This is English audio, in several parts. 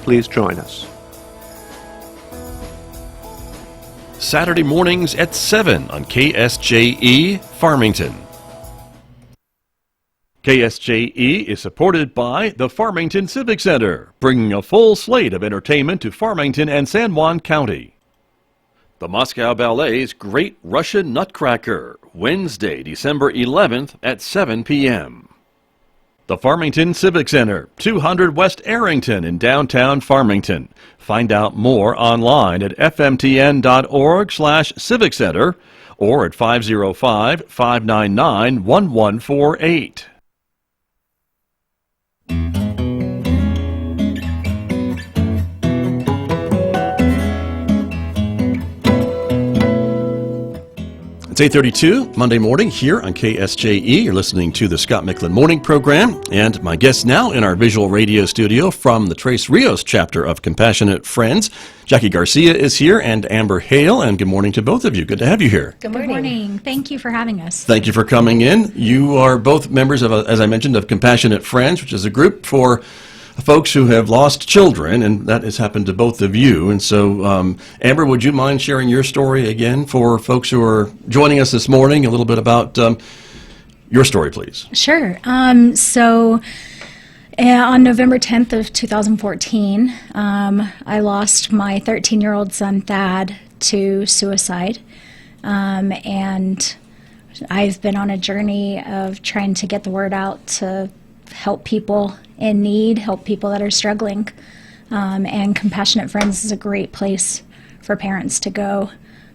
please join us. Saturday mornings at 7 on KSJE Farmington. KSJE is supported by the Farmington Civic Center, bringing a full slate of entertainment to Farmington and San Juan County. The Moscow Ballet's Great Russian Nutcracker, Wednesday, December 11th at 7 p.m. The Farmington Civic Center, 200 West Arrington in downtown Farmington. Find out more online at fmtn.org/civic center or at 505-599-1148. It's 8:32 Monday morning here on KSJE. You're listening to the Scott Micklin Morning Program, and my guest now in our visual radio studio from the Tres Rios chapter of Compassionate Friends, Jacki Garcia is here, and Amber Hale, and good morning to both of you. Good to have you here. Good morning. Thank you for having us. Thank you for coming in. You are both members of, as I mentioned, of Compassionate Friends, which is a group for folks who have lost children, and that has happened to both of you. And so, Amber, would you mind sharing your story again for folks who are joining us this morning, a little bit about your story, please? Sure. So on November 10th of 2014, I lost my 13-year-old son, Thad, to suicide. And I've been on a journey of trying to get the word out to help people in need, help people that are struggling. And Compassionate Friends is a great place for parents to go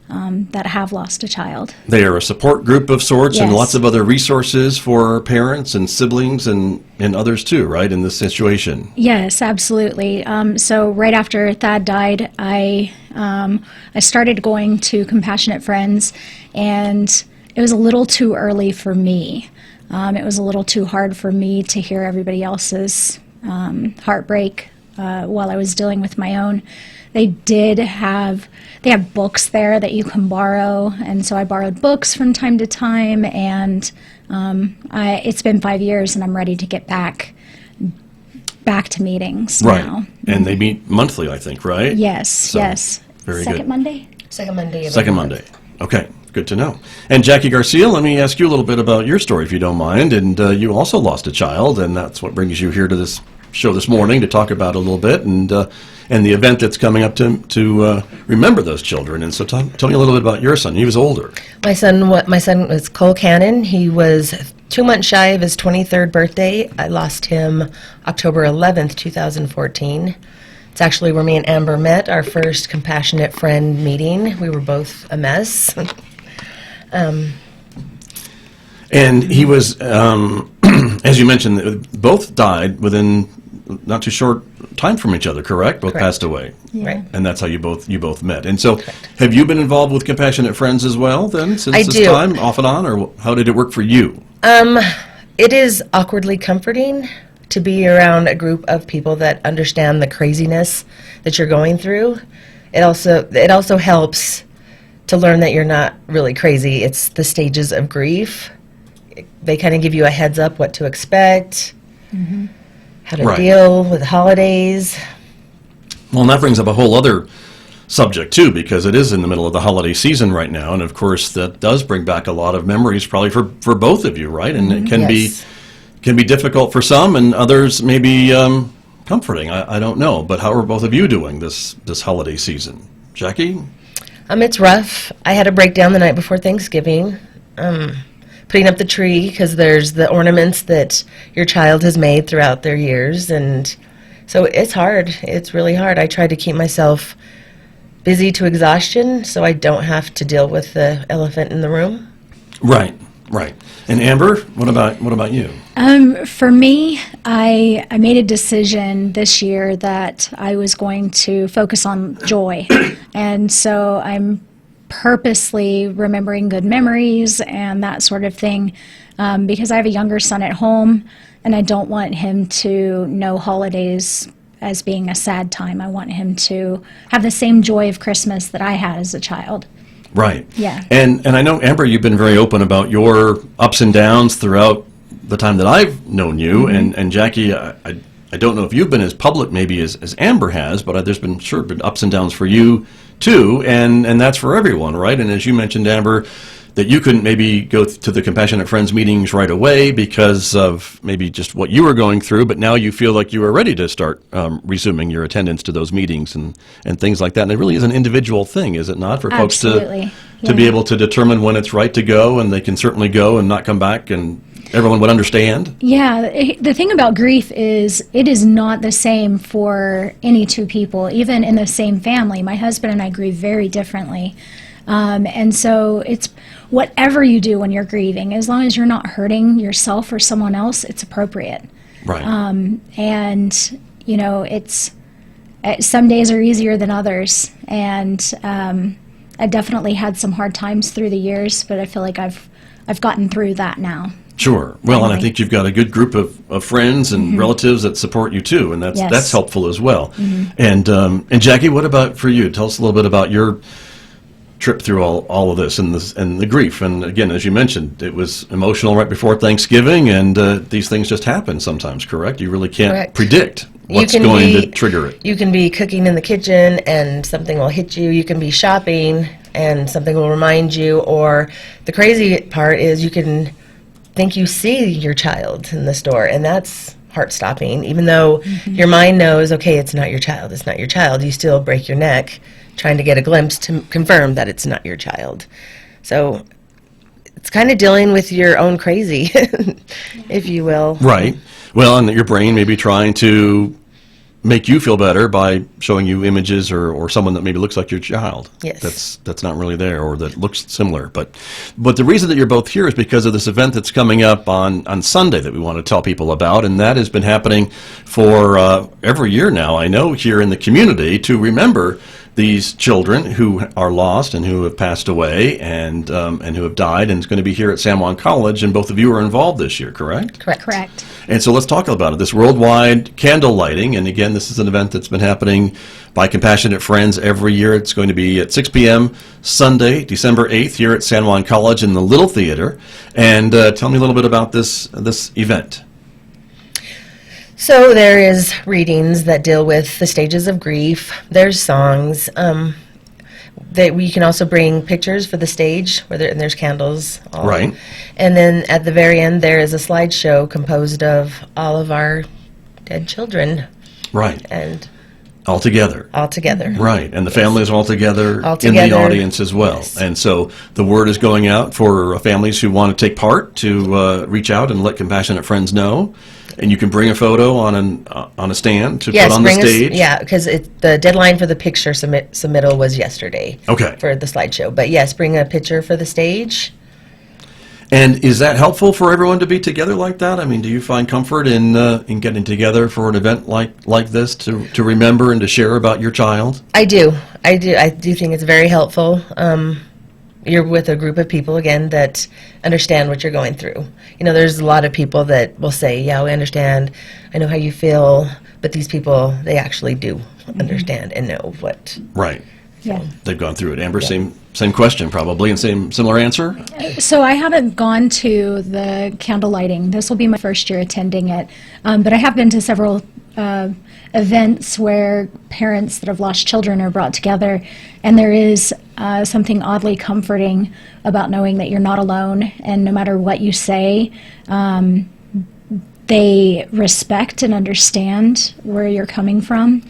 that have lost a child. They are a support group of sorts, Yes. and lots of other resources for parents and siblings and others too, right, in this situation? Yes, absolutely. So right after Thad died, I started going to Compassionate Friends, and it was a little too early for me. It was a little too hard for me to hear everybody else's heartbreak while I was dealing with my own. They have books there that you can borrow, and so I borrowed books from time to time, and it's been 5 years, and I'm ready to get back to meetings now. And they meet monthly, I think, right? Yes, So, yes. very Second good. Monday? Second Monday. Second Monday. Okay, good to know. And Jacki Garcia, let me ask you a little bit about your story, if you don't mind. And you also lost a child, and that's what brings you here to this show this morning to talk about a little bit, and the event that's coming up to remember those children. And so tell me a little bit about your son. He was older. My son was Cole Cannon. He was 2 months shy of his 23rd birthday. I lost him October 11th, 2014. It's actually where me and Amber met, our first Compassionate Friend meeting. We were both a mess. And he was, as you mentioned, both died within not too short time from each other, correct? Both Correct. passed away. Yeah. Right. And that's how you both met. And so, Correct. have you been involved with Compassionate Friends as well then, since I this do. time, off and on, or how did it work for you? It is awkwardly comforting to be around a group of people that understand the craziness that you're going through. It also helps to learn that you're not really crazy. It's the stages of grief. They kind of give you a heads up what to expect, how to Right. deal with the holidays. Well, and that brings up a whole other subject, too, because it is in the middle of the holiday season right now, and of course that does bring back a lot of memories probably for both of you, right? And it can Yes. be difficult for some, and others maybe comforting. I don't know, but how are both of you doing this holiday season? Jacki? It's rough. I had a breakdown the night before Thanksgiving, putting up the tree because there's the ornaments that your child has made throughout their years, and so it's hard. It's really hard. I try to keep myself busy to exhaustion so I don't have to deal with the elephant in the room. Right. And Amber, what about you? For me, I made a decision this year that I was going to focus on joy. And so I'm purposely remembering good memories and that sort of thing because I have a younger son at home and I don't want him to know holidays as being a sad time. I want him to have the same joy of Christmas that I had as a child. Right. Yeah. And I know, Amber, you've been very open about your ups and downs throughout the time that I've known you, and Jacki, I I don't know if you've been as public maybe as Amber has, but there's been sure been ups and downs for you too, and that's for everyone, right? And as you mentioned, Amber, that you couldn't maybe go to the Compassionate Friends meetings right away because of maybe just what you were going through, but now you feel like you are ready to start resuming your attendance to those meetings and things like that. And it really is an individual thing, is it not, for folks to be able to determine when it's right to go, and they can certainly go and not come back, and everyone would understand? Yeah, the thing about grief is it is not the same for any two people, even in the same family. My husband and I grieve very differently. And so it's whatever you do when you're grieving, as long as you're not hurting yourself or someone else, it's appropriate. Right. And, you know, some days are easier than others. And I definitely had some hard times through the years, but I feel like I've gotten through that now. Sure. Well, and I think you've got a good group of friends and relatives that support you too, and that's helpful as well. And Jacki, what about for you? Tell us a little bit about your trip through all of this and the grief. And again, as you mentioned, it was emotional right before Thanksgiving, and these things just happen sometimes, correct? You really can't predict what's going to trigger it. You can be cooking in the kitchen and something will hit you. You can be shopping and something will remind you. Or the crazy part is you can think you see your child in the store, and that's heart-stopping. Even though your mind knows, okay, it's not your child, it's not your child, you still break your neck trying to get a glimpse to confirm that it's not your child. So it's kind of dealing with your own crazy, if you will. Right. Well, and your brain may be trying to make you feel better by showing you images or someone that maybe looks like your child. Yes. That's not really there, or that looks similar. But the reason that you're both here is because of this event that's coming up on Sunday that we want to tell people about, and that has been happening for every year now, I know, here in the community, to remember these children who are lost and who have passed away and who have died, and it's going to be here at San Juan College, and both of you are involved this year, correct? Correct. And so let's talk about it, this worldwide candle lighting. And again, this is an event that's been happening by Compassionate Friends every year. It's going to be at 6 p.m. Sunday, December 8th, here at San Juan College in the Little Theater. And tell me a little bit about this event. So there is readings that deal with the stages of grief. There's songs. That we can also bring pictures for the stage, and there's candles. Right. And then at the very end, there is a slideshow composed of all of our dead children. Right. And all together. Right. And the families all together in the audience as well. Yes. And so the word is going out for families who want to take part to reach out and let Compassionate Friends know. And you can bring a photo on a stand to put on the stage? Because the deadline for the picture submittal was yesterday. Okay. For the slideshow. But yes, bring a picture for the stage. And is that helpful for everyone to be together like that? I mean, do you find comfort in getting together for an event like this to remember and to share about your child? I do. I do think it's very helpful. You're with a group of people, again, that understand what you're going through. You know, there's a lot of people that will say, yeah, we understand, I know how you feel, but these people, they actually do understand and know what. Right. Yeah. They've gone through it. Amber, same question probably, and similar answer? So I haven't gone to the candle lighting. This will be my first year attending it. But I have been to several events where parents that have lost children are brought together, and there is something oddly comforting about knowing that you're not alone, and no matter what you say, they respect and understand where you're coming from,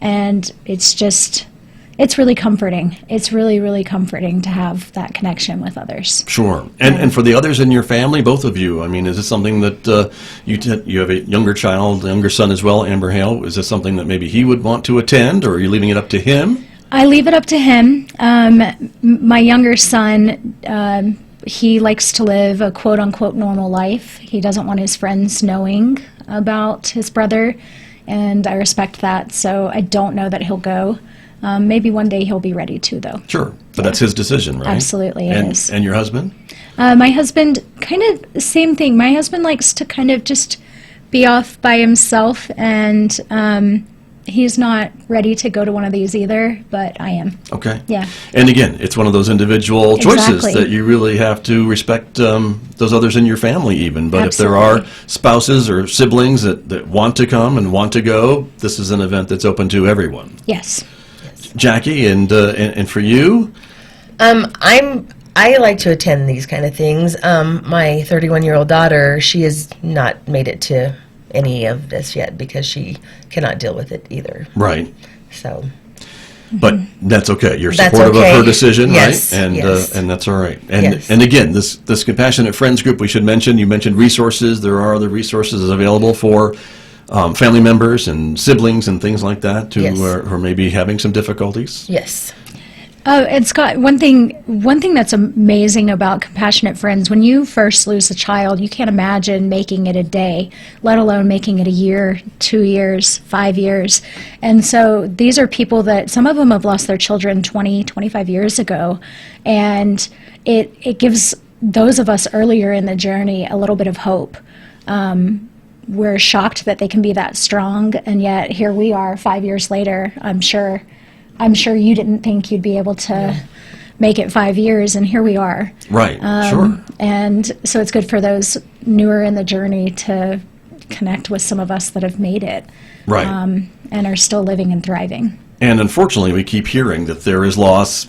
and it's really comforting. It's really, really comforting to have that connection with others. Sure. And for the others in your family, both of you, I mean, is this something that you have a younger son as well, Amber Hale? Is this something that maybe he would want to attend, or are you leaving it up to him? I leave it up to him. My younger son, he likes to live a quote-unquote normal life. He doesn't want his friends knowing about his brother, and I respect that, so I don't know that he'll go. Maybe one day he'll be ready to, though. Sure, but that's his decision, right? Absolutely, it is. And your husband? My husband, kind of same thing. My husband likes to kind of just be off by himself, and he's not ready to go to one of these either, but I am. Okay. Yeah. And again, it's one of those individual choices Exactly. that you really have to respect those others in your family even. But Absolutely. if there are spouses or siblings that want to come and want to go, this is an event that's open to everyone. Yes. Jackie, and for you? I like to attend these kind of things. My 31-year-old daughter, she has not made it to any of this yet because she cannot deal with it either. Right. So But that's okay. You're That's supportive okay. of her decision, Yes, right? And yes. and that's all right. And Yes. and again, this Compassionate Friends group, we should mention. You mentioned resources. There are other resources available for family members and siblings and things like that Yes. who are maybe having some difficulties. yes. And Scott, one thing that's amazing about Compassionate Friends, when you first lose a child, you can't imagine making it a day, let alone making it a year, 2 years, 5 years. And so these are people that, some of them have lost their children 20, 25 years ago. And it gives those of us earlier in the journey a little bit of hope. We're shocked that they can be that strong, and yet here we are 5 years later. I'm sure you didn't think you'd be able to make it 5 years, and here we are. Right. Sure. And so it's good for those newer in the journey to connect with some of us that have made it, Right. and are still living and thriving. And unfortunately, we keep hearing that there is loss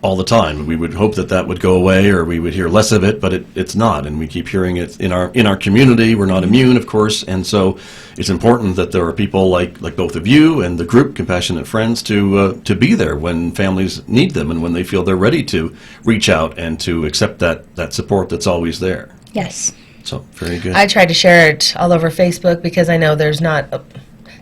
all the time. We would hope that that would go away, or we would hear less of it, but it's not. And we keep hearing it in our community. We're not immune, of course, and so it's important that there are people like both of you and the group Compassionate Friends to be there when families need them and when they feel they're ready to reach out and to accept that support that's always there. Yes. So very good. I tried to share it all over Facebook because I know there's not a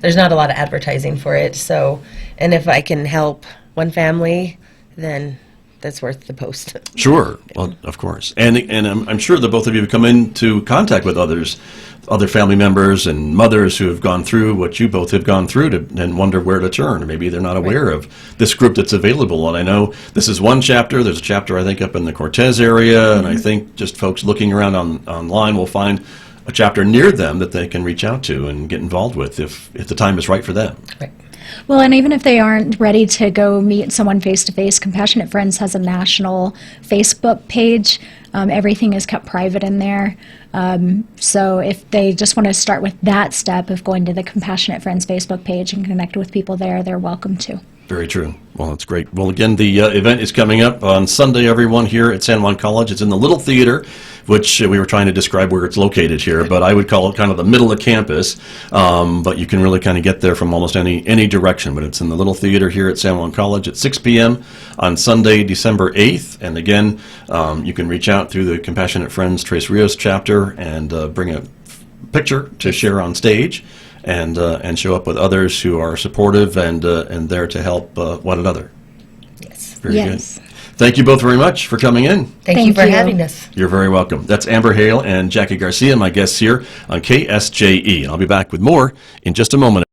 lot of advertising for it. So, and if I can help one family, then that's worth the post. Sure. Well, of course. And I'm sure that both of you have come into contact with other family members and mothers who have gone through what you both have gone through and wonder where to turn. Or maybe they're not aware of this group that's available. And I know this is one chapter. There's a chapter, I think, up in the Cortez area. And I think just folks looking around online will find a chapter near them that they can reach out to and get involved with if the time is right for them. Right. Well, and even if they aren't ready to go meet someone face-to-face, Compassionate Friends has a national Facebook page. Everything is kept private in there. So if they just want to start with that step of going to the Compassionate Friends Facebook page and connect with people there, they're welcome to. Very true. Well, that's great. Well, again, the event is coming up on Sunday, everyone, here at San Juan College. It's in the Little Theater, which we were trying to describe where it's located here, but I would call it kind of the middle of campus. But you can really kind of get there from almost any direction. But it's in the Little Theater here at San Juan College at 6 p.m. on Sunday, December 8th. And again, you can reach out through the Compassionate Friends Tres Rios chapter and bring a picture to share on stage. And show up with others who are supportive and there to help one another. Yes. Very Yes. good. Thank you both very much for coming in. Thank you Thank for you. having us. You're very welcome. That's Amber Hale and Jacki Garcia, my guests here on KSJE. And I'll be back with more in just a moment.